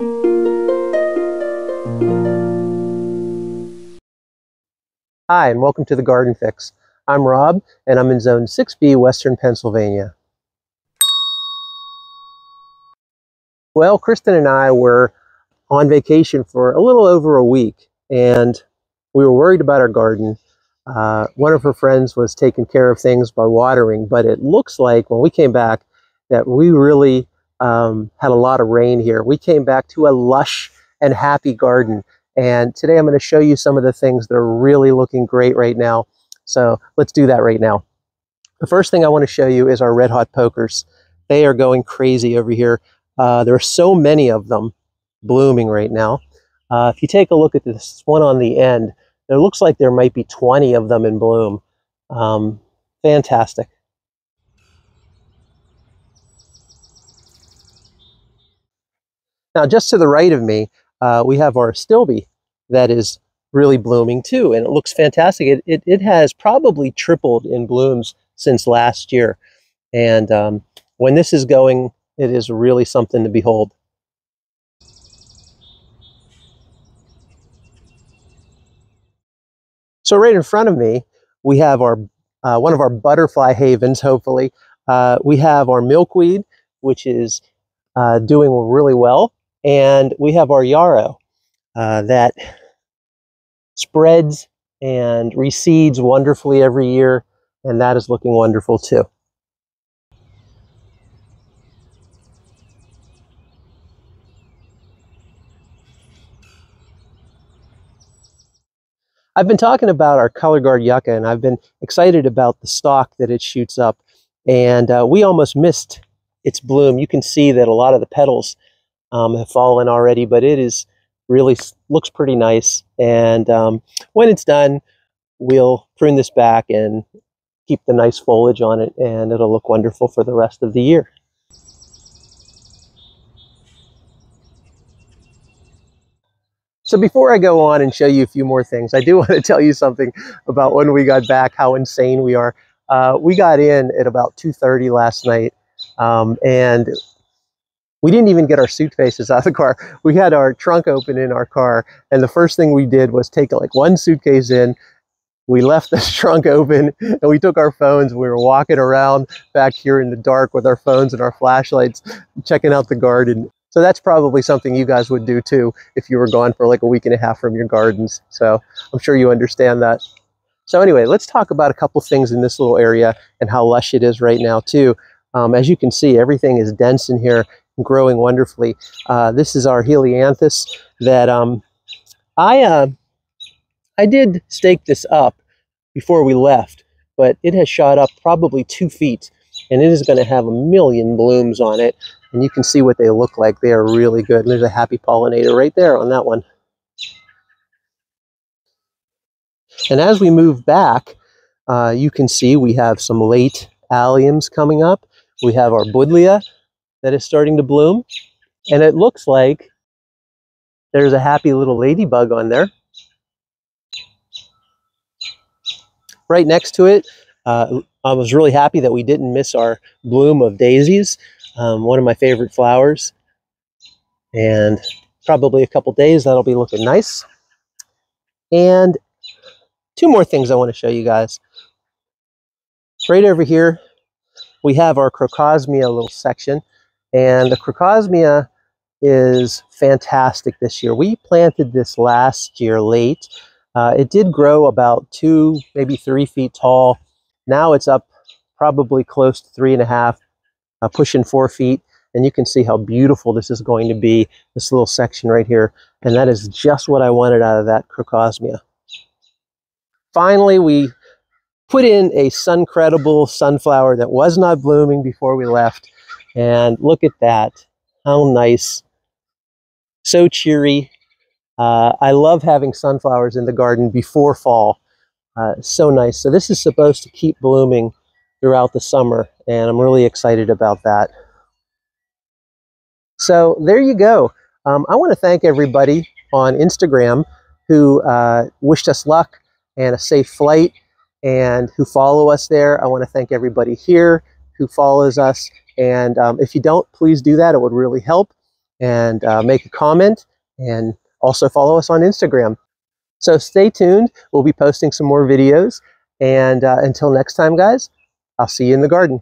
Hi, and welcome to the Garden Fix. I'm Rob, and I'm in Zone 6B, Western Pennsylvania. Well, Kristen and I were on vacation for a little over a week, and we were worried about our garden. One of her friends was taking care of things by watering, but it looks like when we came back that we really had a lot of rain here. We came back to a lush and happy garden. And today I'm going to show you some of the things that are really looking great right now. So let's do that right now. The first thing I want to show you is our red hot pokers. They are going crazy over here. There are so many of them blooming right now. If you take a look at this one on the end, it looks like there might be 20 of them in bloom. Fantastic. Now, just to the right of me, we have our stilby that is really blooming too, and it looks fantastic. It has probably tripled in blooms since last year, and when this is going, it is really something to behold. So right in front of me, we have our one of our butterfly havens, hopefully. We have our milkweed, which is doing really well, and we have our yarrow that spreads and reseeds wonderfully every year, and that is looking wonderful too. I've been talking about our color guard yucca, and I've been excited about the stalk that it shoots up, and we almost missed its bloom. You can see that a lot of the petals have fallen already, but it is really looks pretty nice. And when it's done, we'll prune this back and keep the nice foliage on it, and it'll look wonderful for the rest of the year. So before I go on and show you a few more things, I do want to tell you something about when we got back, how insane we are. We got in at about 2:30 last night, and we didn't even get our suitcases out of the car. We had our trunk open in our car, and the first thing we did was take like one suitcase in. We left this trunk open, and we took our phones. We were walking around back here in the dark with our phones and our flashlights, checking out the garden. So that's probably something you guys would do too if you were gone for like a week and a half from your gardens. So I'm sure you understand that. So anyway, let's talk about a couple things in this little area and how lush it is right now too. As you can see, everything is dense in here, growing wonderfully. This is our helianthus that I did stake this up before we left, but it has shot up probably 2 feet, and it is going to have a million blooms on it, and you can see what they look like. They are really good. And there's a happy pollinator right there on that one. And as we move back, you can see we have some late alliums coming up. We have our buddleia that is starting to bloom, and it looks like there's a happy little ladybug on there. Right next to it, I was really happy that we didn't miss our bloom of daisies, one of my favorite flowers. And probably a couple days, that'll be looking nice. And two more things I want to show you guys. Right over here, we have our crocosmia little section, and the crocosmia is fantastic this year. We planted this last year late. It did grow about 2, maybe 3 feet tall. Now it's up probably close to 3.5, pushing 4 feet. And you can see how beautiful this is going to be, this little section right here. And that is just what I wanted out of that crocosmia. Finally, we put in a sun-credible sunflower that was not blooming before we left. And look at that. How nice. So cheery. I love having sunflowers in the garden before fall. So nice. So this is supposed to keep blooming throughout the summer, and I'm really excited about that. So there you go. I want to thank everybody on Instagram who wished us luck and a safe flight, and who follow us there. I want to thank everybody here who follows us. And if you don't, please do that. It would really help. and make a comment, and also follow us on Instagram. So stay tuned. We'll be posting some more videos. And until next time, guys, I'll see you in the garden.